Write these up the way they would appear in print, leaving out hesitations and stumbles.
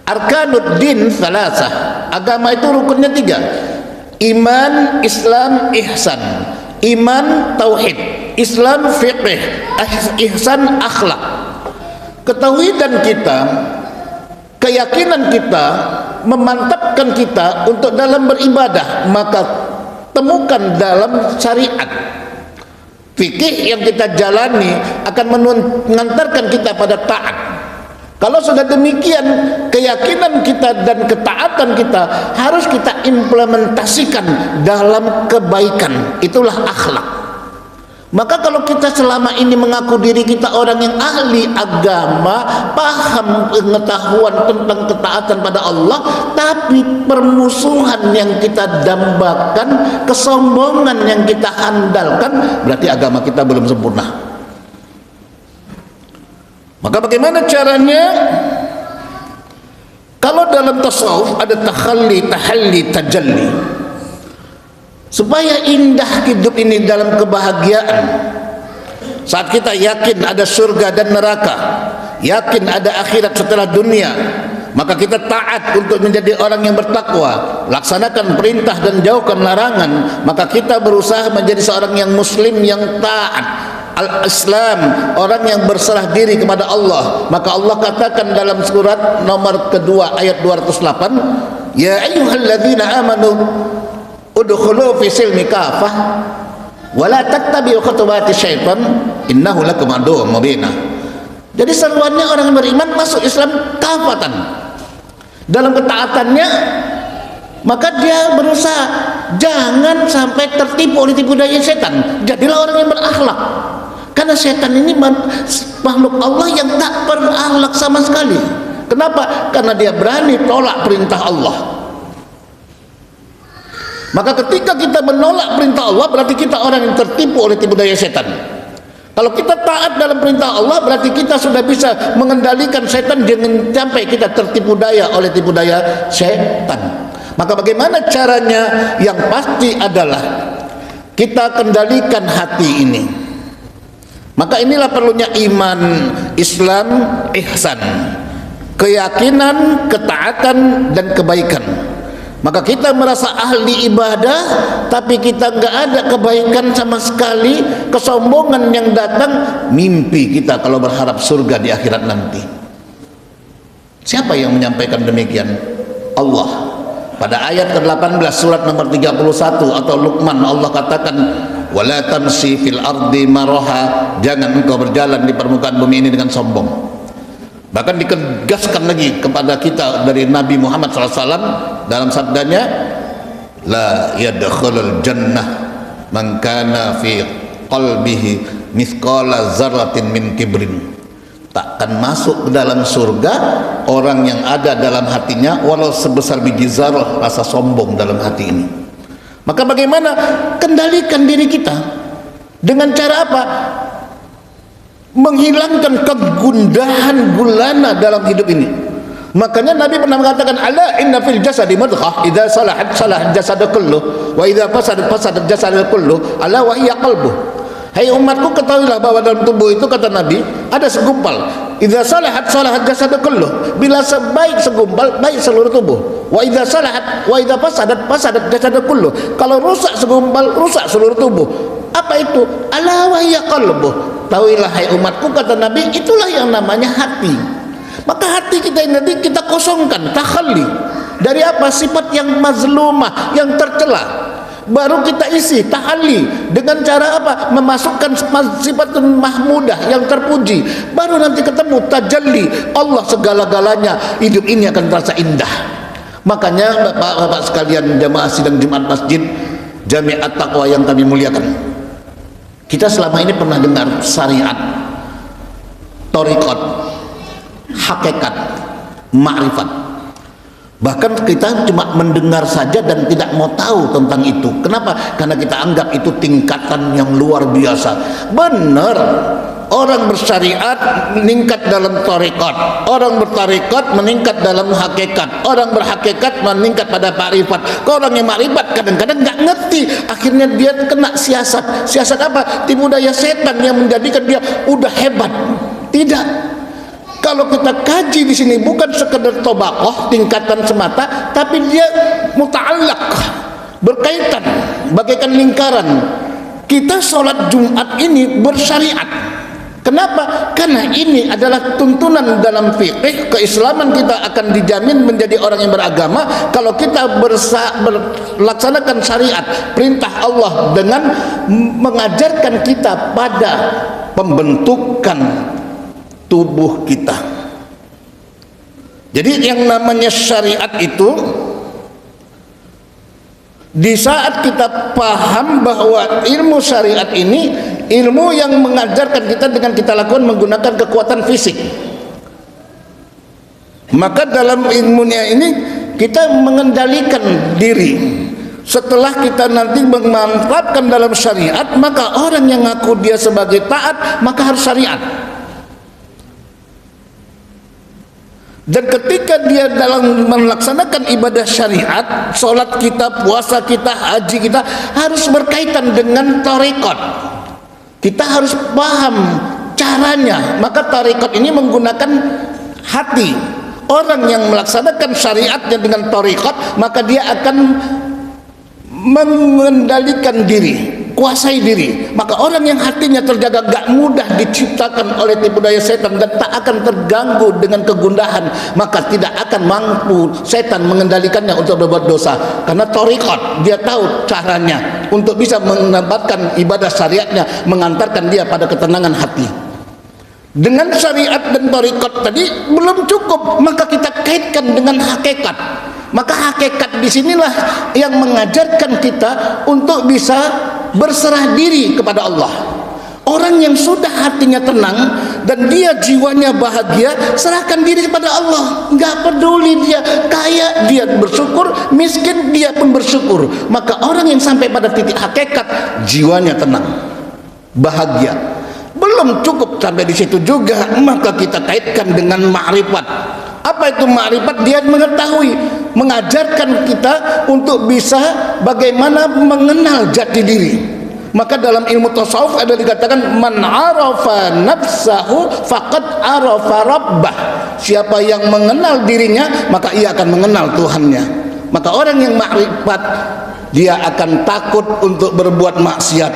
Arkanuddin salasah. Agama itu rukunnya 3. Iman, Islam, ihsan. Iman tauhid, Islam fiqh, ihsan akhlak. Ketauhidan kita, keyakinan kita memantapkan kita untuk dalam beribadah, maka temukan dalam syariat. Fikih yang kita jalani akan mengantarkan kita pada taat. Kalau sudah demikian, keyakinan kita dan ketaatan kita harus kita implementasikan dalam kebaikan. Itulah akhlak. Maka kalau kita selama ini mengaku diri kita orang yang ahli agama, paham pengetahuan tentang ketaatan pada Allah, tapi permusuhan yang kita dambakan, kesombongan yang kita andalkan, berarti agama kita belum sempurna. Maka bagaimana caranya? Kalau dalam tasawuf ada takhalli, tahalli, tajalli. Supaya indah hidup ini dalam kebahagiaan. Saat kita yakin ada surga dan neraka, yakin ada akhirat setelah dunia, maka kita taat untuk menjadi orang yang bertakwa, laksanakan perintah dan jauhkan larangan. Maka kita berusaha menjadi seorang yang muslim yang taat. Al-Islam, orang yang berserah diri kepada Allah. Maka Allah katakan dalam surat nomor kedua ayat 208, ya ayyuhalladzina amanu udkhulu fi silmi kafah wa la tattabi'u khutuwati syaitan innahu lakum aduwwun mubin. Jadi seruannya orang yang beriman masuk Islam kafatan. Dalam ketaatannya, maka dia berusaha jangan sampai tertipu oleh tipu daya setan. Jadilah orang yang berakhlak. Karena setan ini makhluk Allah yang tak berakhlak sama sekali. Kenapa? Karena dia berani tolak perintah Allah. Maka ketika kita menolak perintah Allah, berarti kita orang yang tertipu oleh tipu daya setan. Kalau kita taat dalam perintah Allah, berarti kita sudah bisa mengendalikan setan, jangan sampai kita tertipu daya oleh tipu daya setan. Maka bagaimana caranya? Yang pasti adalah kita kendalikan hati ini. Maka inilah perlunya iman, Islam, ihsan, keyakinan, ketaatan dan kebaikan. Maka kita merasa ahli ibadah, tapi kita enggak ada kebaikan sama sekali, kesombongan yang datang, mimpi kita kalau berharap surga di akhirat nanti. Siapa yang menyampaikan demikian? Allah. Pada ayat ke-18 surat nomor 31 atau Luqman, Allah katakan, wala tamsi fil ardi maraha, jangan engkau berjalan di permukaan bumi ini dengan sombong. Bahkan ditegaskan lagi kepada kita dari Nabi Muhammad SAW dalam sabdanya, la yadkhulul jannah man kana fi qalbihi mithqala zarratin min kibrin. Takkan masuk ke dalam surga orang yang ada dalam hatinya walau sebesar biji zarah rasa sombong dalam hati ini. Maka bagaimana? Kendalikan diri kita dengan cara apa? Menghilangkan kegundahan gulana dalam hidup ini. Makanya Nabi pernah mengatakan, ala inna fil jasadi mudghah idza salahat salahat jasadu kulluh wa idza fasadat fasadat jasadu kulluh ala wa hiya qalbuh. Hai umatku, ketahuilah bahwa dalam tubuh itu, kata Nabi, ada segumpal. Idza salahat salahat jasadu kulluh. Bila sebaik segumpal, baik seluruh tubuh. Wa idza salahat wa idza fasadat fasadat jasadu kulluh. Kalau rusak segumpal, rusak seluruh tubuh. Apa itu? Ala wa hiya qalbuh. Tahuilah hai umatku, kata Nabi, itulah yang namanya hati. Maka hati kita ini nanti kita kosongkan, takhalli. Dari apa? Sifat yang mazlumah, yang tercela. Baru kita isi tahalli dengan cara apa? Memasukkan sifat mahmudah yang terpuji. Baru nanti ketemu tajalli Allah segala-galanya. Hidup ini akan terasa indah. Makanya bapak-bapak sekalian, jamaah sidang Jumat Masjid Jami' At-Taqwa yang kami muliakan, kita selama ini pernah dengar syariat, thariqat, hakikat, ma'rifat. Bahkan kita cuma mendengar saja dan tidak mau tahu tentang itu. Kenapa? Karena kita anggap itu tingkatan yang luar biasa. Benar, orang bersyariat meningkat dalam thariqat, orang berthariqat meningkat dalam hakikat, orang berhakikat meningkat pada ma'rifat. Orang yang ma'rifat kadang-kadang nggak ngerti, akhirnya dia kena siasat. Siasat apa? Tipu daya setan yang menjadikan dia udah hebat. Tidak. Kalau kita kaji di sini bukan sekedar tobakoh tingkatan semata, tapi dia muta'allaq, berkaitan, bagaikan lingkaran. Kita sholat Jumat ini bersyariat. Kenapa? Karena ini adalah tuntunan dalam fikih keislaman. Kita akan dijamin menjadi orang yang beragama kalau kita melaksanakan syariat, perintah Allah, dengan mengajarkan kita pada pembentukan tubuh kita. Jadi yang namanya syariat itu, di saat kita paham bahwa ilmu syariat ini ilmu yang mengajarkan kita dengan kita lakukan menggunakan kekuatan fisik, maka dalam ilmunya ini kita mengendalikan diri. Setelah kita nanti memanfaatkan dalam syariat, maka orang yang ngaku dia sebagai taat maka harus syariat. Dan ketika dia dalam melaksanakan ibadah syariat, sholat kita, puasa kita, haji kita harus berkaitan dengan tarekat. Kita harus paham caranya. Maka tarekat ini menggunakan hati. Orang yang melaksanakan syariatnya dengan tarekat, maka dia akan mengendalikan diri, kuasai diri. Maka orang yang hatinya terjaga, gak mudah diciptakan oleh tipu daya setan dan tak akan terganggu dengan kegundahan, maka tidak akan mampu setan mengendalikannya untuk berbuat dosa. Karena tarekat, dia tahu caranya untuk bisa menempatkan ibadah syariatnya, mengantarkan dia pada ketenangan hati. Dengan syariat dan tarekat tadi belum cukup, maka kita kaitkan dengan hakikat. Maka hakikat disinilah yang mengajarkan kita untuk bisa berserah diri kepada Allah. Orang yang sudah hatinya tenang dan dia jiwanya bahagia, serahkan diri kepada Allah. Nggak peduli dia kaya, dia bersyukur, miskin, dia pun bersyukur. Maka orang yang sampai pada titik hakikat, jiwanya tenang, bahagia. Belum cukup sampai di situ juga, maka kita kaitkan dengan ma'rifat. Apa itu ma'rifat? Dia mengetahui, mengajarkan kita untuk bisa bagaimana mengenal jati diri. Maka dalam ilmu tasawuf ada dikatakan man arafa nafsahu faqad arafa rabbah. Siapa yang mengenal dirinya, maka ia akan mengenal Tuhannya. Maka orang yang ma'rifat, dia akan takut untuk berbuat maksiat.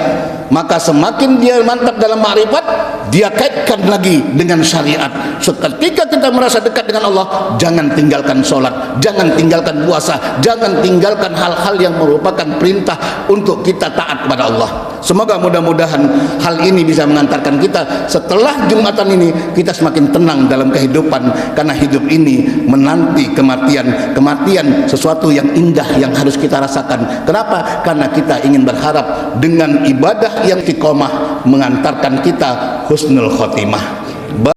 Maka semakin dia mantap dalam makrifat, dia kaitkan lagi dengan syariat. Seketika kita merasa dekat dengan Allah, jangan tinggalkan sholat, jangan tinggalkan puasa, jangan tinggalkan hal-hal yang merupakan perintah untuk kita taat kepada Allah. Semoga mudah-mudahan hal ini bisa mengantarkan kita setelah Jumatan ini, kita semakin tenang dalam kehidupan. Karena hidup ini menanti kematian. Kematian sesuatu yang indah yang harus kita rasakan. Kenapa? Karena kita ingin berharap dengan ibadah yang istiqomah mengantarkan kita husnul khotimah.